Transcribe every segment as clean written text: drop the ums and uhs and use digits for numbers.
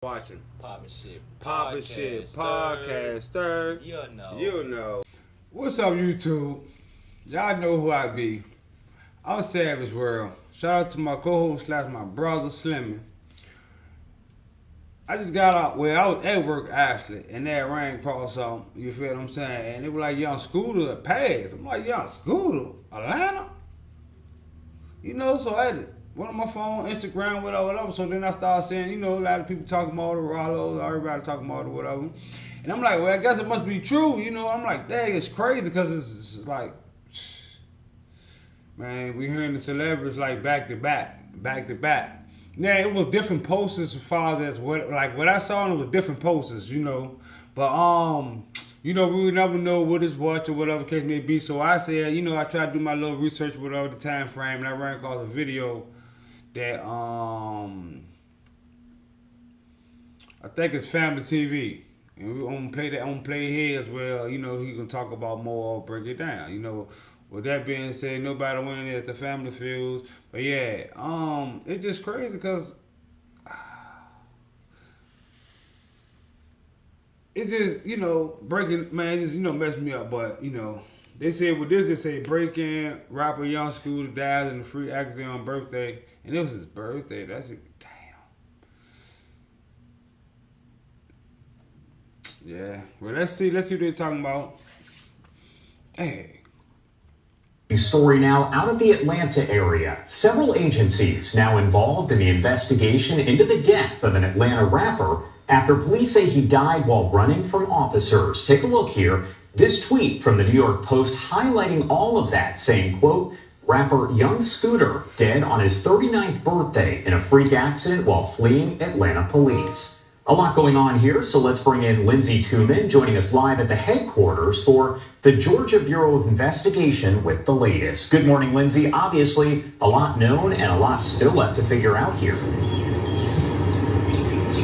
Watching Poppin' Shit. Podcaster. You know. You know. What's up, YouTube? Y'all know who I be. I'm Savage World. Shout out to my co-host / my brother Slimmy. I just got out I was at work actually, and that rain called something. You feel what I'm saying? And it was like Young Scooter passed. I'm like, Young Scooter, Atlanta. You know, so I had went on my phone, Instagram, whatever. So then I started seeing, a lot of people talking about the Rollos, everybody talking about it, whatever. And I'm like, well, I guess it must be true, I'm like, dang, it's crazy because it's like, man, we hearing the celebrities like back to back. Yeah, it was different posters as far as what I saw, and it was different posters, But we would never know what it's watch or whatever case may be. So I said, I tried to do my little research whatever the time frame, and I ran across a video that I think it's Family TV. And we're gonna play that on play here as well, he gonna talk about more, break it down, With that being said, nobody winning as the family feels. But yeah, it's just crazy because it just, breaking, man, it just, messed me up. But, they said with this, they say breaking rapper Young Scooter died in a free accident on birthday. And it was his birthday. That's it. Damn. Yeah. Well, let's see what they're talking about. Hey. Story now out of the Atlanta area. Several agencies now involved in the investigation into the death of an Atlanta rapper after police say he died while running from officers. Take a look here. This tweet from the New York Post highlighting all of that, saying, quote, rapper Young Scooter dead on his 39th birthday in a freak accident while fleeing Atlanta police. A lot going on here, so let's bring in Lindsay Tuman, joining us live at the headquarters for the Georgia Bureau of Investigation with the latest. Good morning, Lindsay. Obviously, a lot known and a lot still left to figure out here.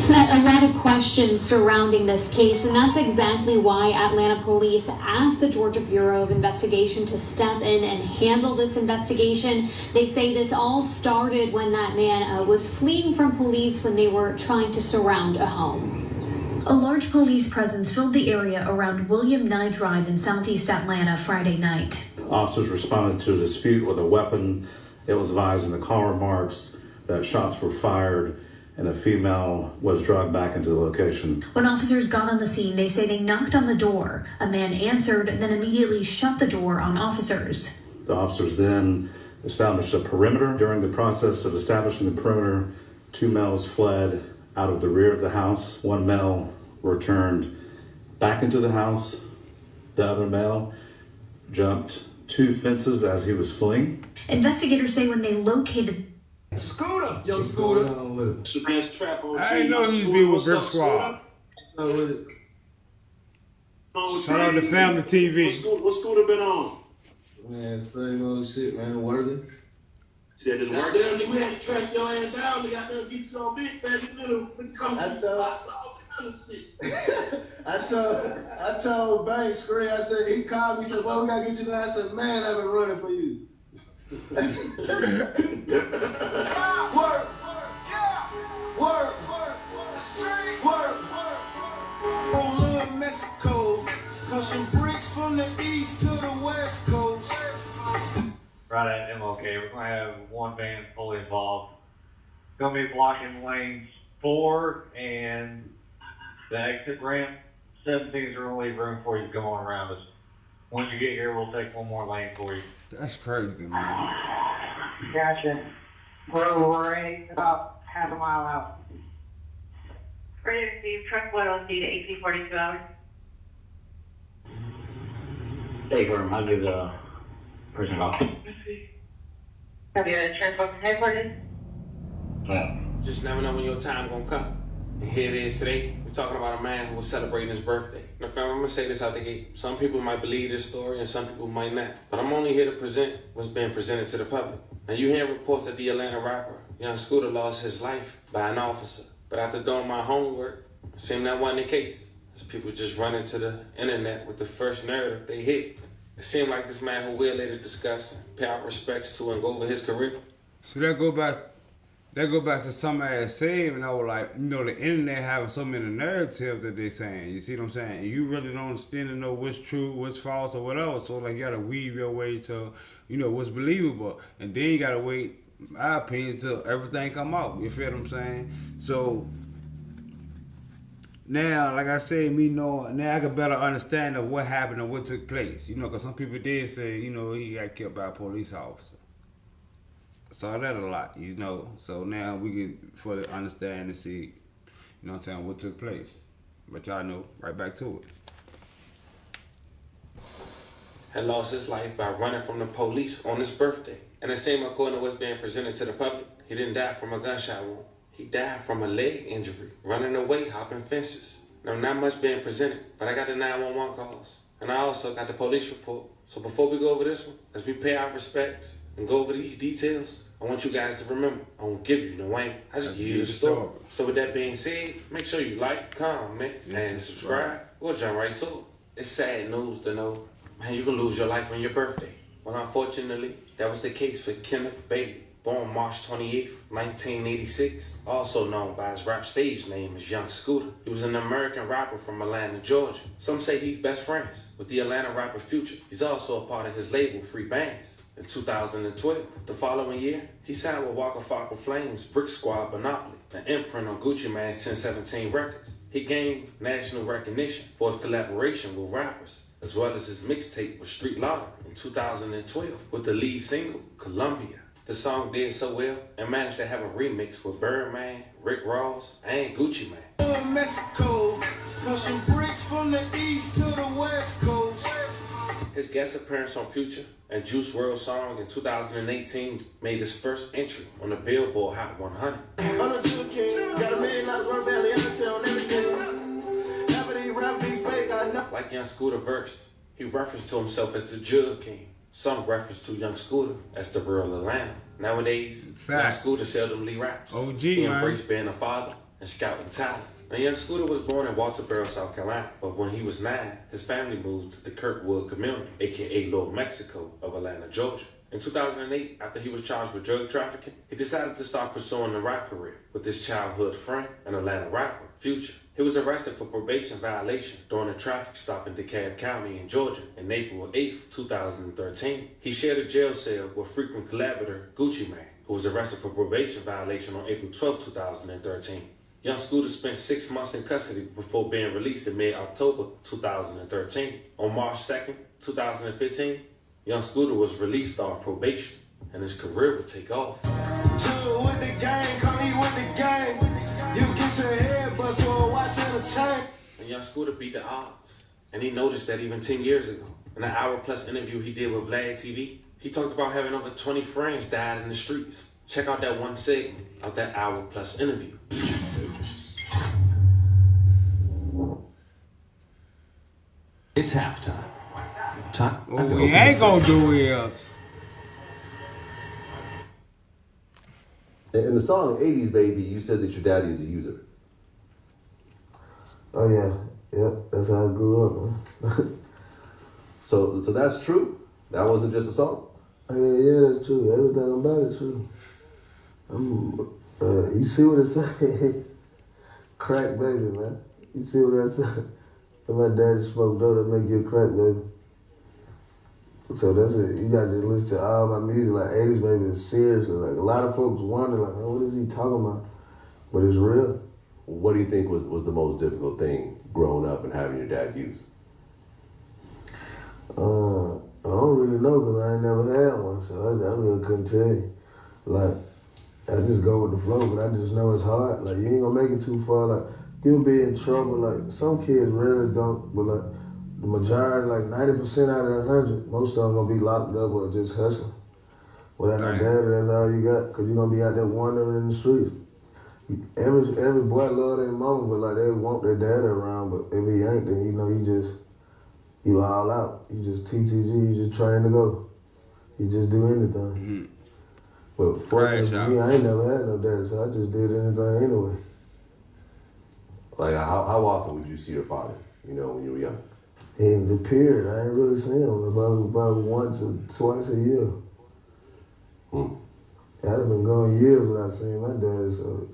A lot of questions surrounding this case, and that's exactly why Atlanta police asked the Georgia Bureau of Investigation to step in and handle this investigation. They say this all started when that man was fleeing from police when they were trying to surround a home. A large police presence filled the area around William Nye Drive in southeast Atlanta Friday night. Officers responded to a dispute with a weapon. It was advised in the call remarks that shots were fired and a female was dragged back into the location. When officers got on the scene, they say they knocked on the door. A man answered, then immediately shut the door on officers. The officers then established a perimeter. During the process of establishing the perimeter, two males fled out of the rear of the house. One male returned back into the house. The other male jumped two fences as he was fleeing. Investigators say when they located Scooter! Young Scooter. I ain't know he was be with Grip Squad. Shout out to Family TV. What Scooter been on? Man, same old shit, man. Working. Said this work. We had to track your ass down. They got to get you on big, baby. I told Banks, Screen, I said, he called me, he said, well, we gotta get you down. I said, man, I've been running for you. Work. On Little Mexico, pushing bricks from the east to the west coast. Right at MLK, we're going to have one van fully involved. Going to be blocking lanes 4 and the exit ramp. 17 is the only room for you going around us. Once you get here, we'll take one more lane for you. That's crazy, man. Gotcha. We're about half a mile out. Ready to receive truck loyalty to AC 42 hours. Hey, Gordon, I'll give the person a call. Have you transport from headquarters? Yeah. Just never know when your time gonna come. And here it is today. We're talking about a man who was celebrating his birthday. Now, fam, I'm gonna say this out the gate. Some people might believe this story and some people might not. But I'm only here to present what's being presented to the public. Now, you hear reports that the Atlanta rapper, Young Scooter, lost his life by an officer. But after doing my homework, it seemed that wasn't the case. As people just run into the internet with the first narrative they hit. It seemed like this man who we'll later discuss and pay our respects to and go over his career. So that go back that go back to something I had said, and I was like, you know, the internet having so many narratives that they saying. You see what I'm saying? And you really don't understand to know what's true, what's false, or whatever. So like, you gotta weave your way to, you know, what's believable, and then you gotta wait, my opinion, till everything come out. You feel what I'm saying? So now, like I said, me know now I can better understand of what happened and what took place. You know, because some people did say, you know, he got killed by a police officer. Saw that a lot, you know. So now we can fully understand and see, you know what I'm saying, what took place. But y'all know, right back to it. Had lost his life by running from the police on his birthday. And the same according to what's being presented to the public, he didn't die from a gunshot wound. He died from a leg injury, running away, hopping fences. Now, not much being presented, but I got the 911 calls. And I also got the police report. So before we go over this one, as we pay our respects and go over these details, I want you guys to remember, I won't give you no aim. I just give you the story. So with that being said, make sure you like, comment, and subscribe. We'll jump right to it. It's sad news to know, man, you can lose your life on your birthday. Well, unfortunately, that was the case for Kenneth Bailey, born March 28th, 1986, also known by his rap stage name as Young Scooter. He was an American rapper from Atlanta, Georgia. Some say he's best friends with the Atlanta rapper Future. He's also a part of his label, Free Bands. In 2012, the following year, he signed with Waka Flocka Flame's Brick Squad Monopoly, an imprint on Gucci Mane's 1017 Records. He gained national recognition for his collaboration with rappers, as well as his mixtape with Street Lottery in 2012 with the lead single, Columbia. The song did so well and managed to have a remix with Birdman, Rick Ross, and Gucci Mane. Mexico, pushing bricks from the east to the west coast. His guest appearance on Future and Juice WRLD's song in 2018 made his first entry on the Billboard Hot 100. Like Young Scooter verse, he referenced to himself as the Jug King. Some reference to Young Scooter as the real Atlanta. Nowadays, Young Scooter seldomly raps. OG, he man. embraced being a father and scouting talent. Now, Young Scooter was born in Walterboro, South Carolina, but when he was 9, his family moved to the Kirkwood community, aka Little Mexico of Atlanta, Georgia. In 2008, after he was charged with drug trafficking, he decided to start pursuing a rap career with his childhood friend and Atlanta rapper, Future. He was arrested for probation violation during a traffic stop in DeKalb County in Georgia in April 8, 2013. He shared a jail cell with frequent collaborator Gucci Mane, who was arrested for probation violation on April 12, 2013. Young Scooter spent 6 months in custody before being released in mid-October 2013. On March 2nd, 2015, Young Scooter was released off probation, and his career would take off. With the gang, come eat with the gang. You get your head bust for watching a chain. And Young Scooter beat the odds, and he noticed that even 10 years ago. In an hour-plus interview he did with Vlad TV, he talked about having over 20 friends died in the streets. Check out that one segment of that hour-plus interview. It's halftime. What we ain't gonna do is. In the song 80s Baby, you said that your daddy is a user. Oh yeah, yep. That's how I grew up, man. So that's true. That wasn't just a song. Yeah, that's true. Everything about it true. You see what it say? Crack baby, man. You see what that say? If my daddy smoked dope, that make you a crack baby. So that's it. You gotta just listen to all my music, like 80s Baby, is seriously. Like a lot of folks wonder, like, oh, what is he talking about? But it's real. What do you think was the most difficult thing growing up and having your dad use? I don't really know because I ain't never had one, so I really couldn't tell you. Like, I just go with the flow, but I just know it's hard. Like, you ain't gonna make it too far. Like, you'll be in trouble. Like, some kids really don't, but like, the majority, like 90% out of 100, most of them gonna be locked up or just hustling. Without no daddy, that's all you got, because you're gonna be out there wandering in the streets. Every boy love their mama, but like they want their daddy around, but if he ain't, then you know you all out. You just TTG, you just trying to go. You just do anything. But fortunately for me, I ain't never had no daddy, so I just did anything anyway. Like, how often would you see your father, you know, when you were young? In the period, I ain't really seen him about once or twice a year. I'd have been gone years without seeing my daddy, so,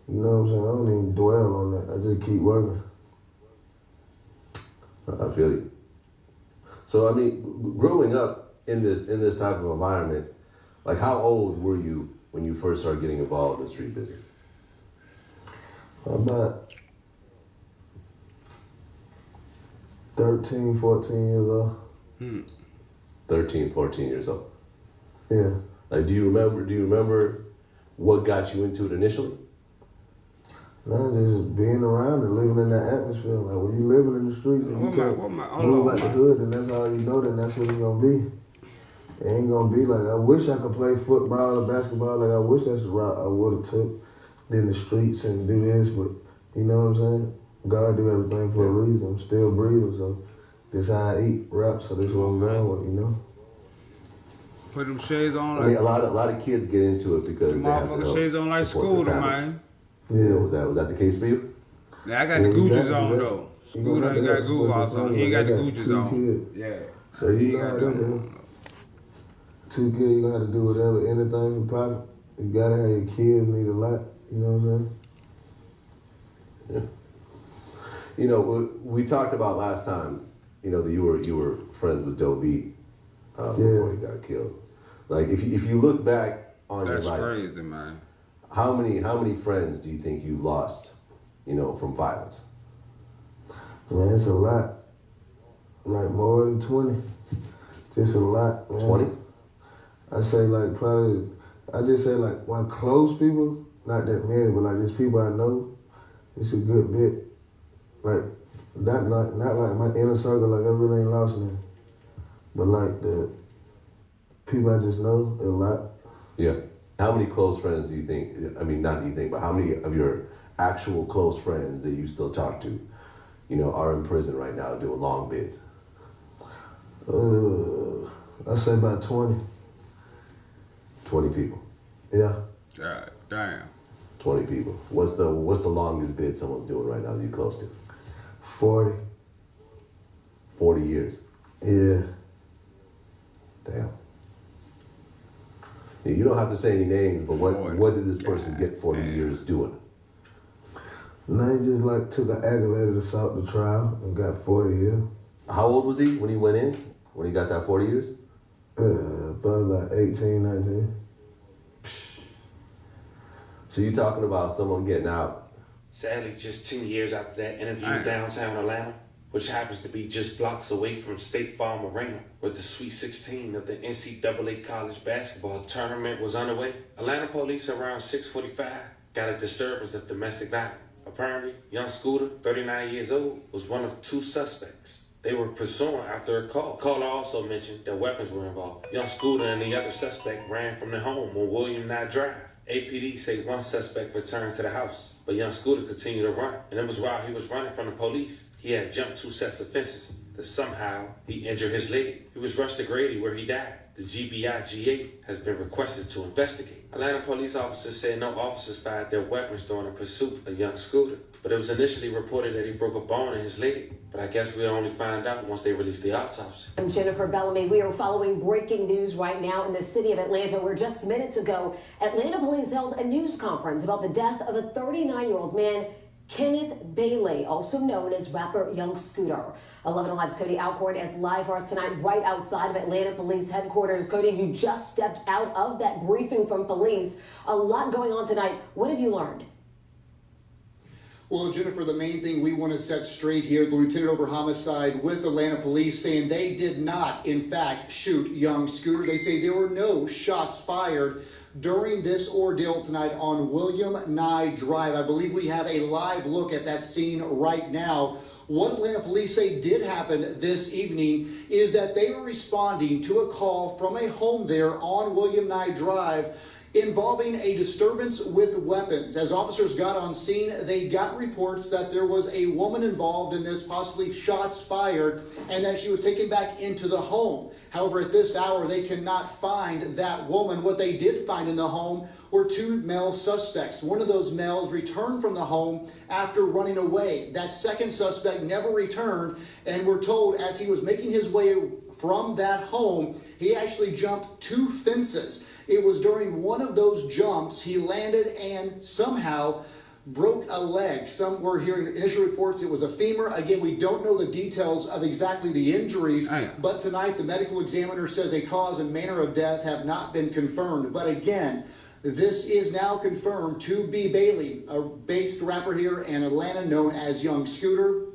you know what I'm saying? I don't even dwell on that. I just keep working. I feel you. So, I mean, growing up in this type of environment, like how old were you when you first started getting involved in street business? About 13, 14 years old. 13, 14 years old. Yeah. Like, do you remember what got you into it initially? No, just being around and living in that atmosphere. Like when you living in the streets and you can't move out the hood, then that's all you know, then that's what it's gonna be. It ain't gonna be like, I wish I could play football or basketball, like I wish that's the route I would've took, than the streets and do this, but you know what I'm saying? God do everything for a reason. I'm still breathing, so this how I eat rap, so this is what I'm going with, you know? Put them shades on. I mean, a lot of kids get into it because they have to help shades on like support their Scooter, families. man. Yeah, was that the case for you? Yeah, I got the Gucci's on though. Scooter ain't got Gucci's on. He ain't got the Gucci's on. Yeah. So you got that. 2 kids, you gonna have to do whatever, anything for profit. You gotta have your kids need a lot. You know what I'm saying? Yeah. You know, we talked about last time. You know that you were friends with Doe B before he got killed. Like if you look back on your life, that's crazy, man. How many friends do you think you've lost? You know, from violence. Man, it's a lot. Like more than 20. Just a lot, man. 20? I say like probably. I just say like my close people, not that many, but like just people I know. It's a good bit. Like not like my inner circle. Like I really ain't lost none. But like the people I just know, a lot. Yeah. How many close friends do you think? I mean, not do you think, but how many of your actual close friends that you still talk to, you know, are in prison right now doing long bids? I say about 20. 20 people. Yeah. God damn. 20 people. What's the longest bid someone's doing right now that you're close to? 40. 40 years. Yeah. Damn. You don't have to say any names, but what did this person get 40 years doing? No, he just like took an aggravated assault to trial and got 40 years. How old was he when he went in? When he got that 40 years? Probably about 18, 19. So you're talking about someone getting out? Sadly, just 10 years after that interview in downtown Atlanta, which happens to be just blocks away from State Farm Arena, where the Sweet 16 of the NCAA college basketball tournament was underway. Atlanta police around 6:45 got a disturbance of domestic violence. Apparently, young Scooter, 39 years old, was one of 2 suspects. They were pursuing after a call. The caller also mentioned that weapons were involved. Young Scooter and the other suspect ran from the home on William Nye Drive. APD say one suspect returned to the house, but young Scooter continued to run. And it was while he was running from the police, he had jumped 2 sets of fences, that somehow he injured his leg. He was rushed to Grady where he died. The GBI G8 has been requested to investigate. Atlanta police officers said no officers fired their weapons during the pursuit of young Scooter, but it was initially reported that he broke a bone in his leg. But I guess we'll only find out once they release the autopsy. I'm Jennifer Bellamy. We are following breaking news right now in the city of Atlanta, where just minutes ago, Atlanta police held a news conference about the death of a 39-year-old man, Kenneth Bailey, also known as rapper Young Scooter. 11 Alive's Cody Alcorn is live for us tonight right outside of Atlanta Police Headquarters. Cody, you just stepped out of that briefing from police. A lot going on tonight. What have you learned? Well, Jennifer, the main thing we want to set straight here, the lieutenant over homicide with Atlanta police saying they did not, in fact, shoot young Scooter. They say there were no shots fired during this ordeal tonight on William Nye Drive. I believe we have a live look at that scene right now. What Atlanta police say did happen this evening is that they were responding to a call from a home there on William Nye Drive involving a disturbance with weapons. As officers got on scene, they got reports that there was a woman involved in this, possibly shots fired, and that she was taken back into the home. However, at this hour, they cannot find that woman. What they did find in the home were 2 male suspects. One of those males returned from the home after running away. That second suspect never returned, and we're told as he was making his way from that home, he actually jumped 2 fences. It was during one of those jumps he landed and somehow broke a leg. Some were hearing initial reports it was a femur. Again, we don't know the details of exactly the injuries, but tonight the medical examiner says a cause and manner of death have not been confirmed. But again, this is now confirmed to be Bailey, a based rapper here in Atlanta known as Young Scooter.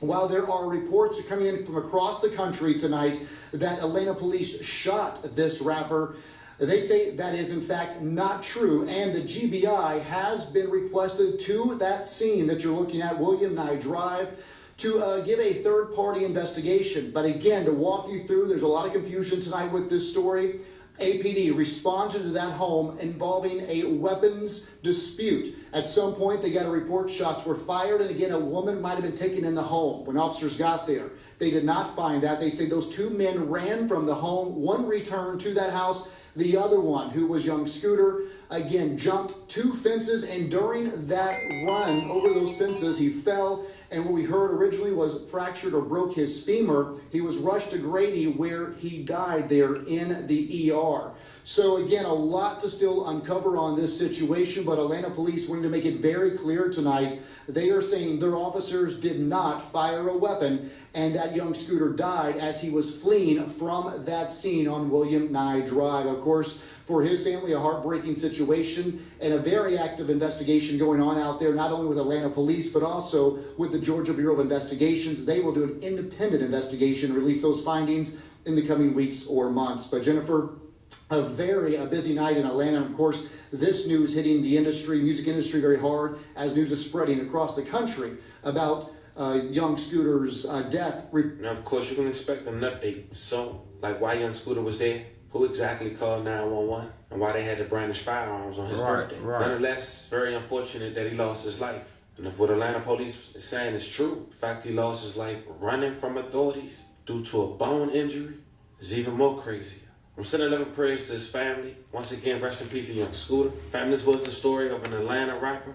While there are reports coming in from across the country tonight that Atlanta police shot this rapper, they say that is in fact not true, and the GBI has been requested to that scene that you're looking at, William Nye Drive, to give a third-party investigation. But again, to walk you through, there's a lot of confusion tonight with this story. APD responded to that home involving a weapons dispute. At some point, they got a report shots were fired, and again, a woman might have been taken in the home when officers got there. They did not find that. They say those two men ran from the home. One returned to that house. The other one, who was Young Scooter, again, jumped 2 fences, and during that run over those fences, he fell, and what we heard originally was fractured or broke his femur. He was rushed to Grady, where he died there in the ER. So again, a lot to still uncover on this situation, but Atlanta police wanted to make it very clear tonight. They are saying their officers did not fire a weapon, and that Young Scooter died as he was fleeing from that scene on William Nye Drive. Of course, for his family, a heartbreaking situation and a very active investigation going on out there, not only with Atlanta police, but also with the Georgia Bureau of Investigations. They will do an independent investigation, release those findings in the coming weeks or months. But Jennifer, a busy night in Atlanta. And of course, this news hitting the industry, music industry, very hard as news is spreading across the country about Young Scooter's death. Now, of course, you can expect an update. So, like why Young Scooter was there, who exactly called 911, and why they had to brandish firearms on his birthday. Nonetheless, very unfortunate that he lost his life. And if what Atlanta police is saying is true, the fact he lost his life running from authorities due to a bone injury is even more crazy. I'm sending love and prayers to his family. Once again, rest in peace to Young Scooter. Family, this was the story of an Atlanta rapper.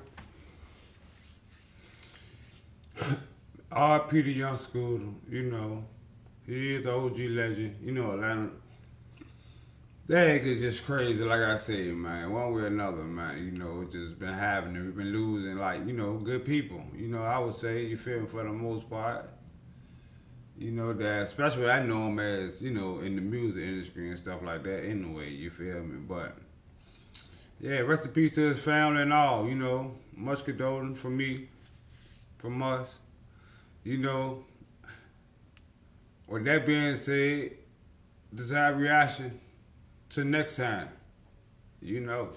R.I.P. to Young Scooter. You know, he is the OG legend. You know, Atlanta. That is just crazy, like I said, man. One way or another, man. You know, it's just been happening. We've been losing, like, you know, good people. You know, I would say, you feel me, for the most part. You know, that, especially I know him as, you know, in the music industry and stuff like that anyway, you feel me? But, yeah, rest in peace to his family and all, you know. Much condolence from me, from us. You know, with that being said, desired reaction to next time, you know.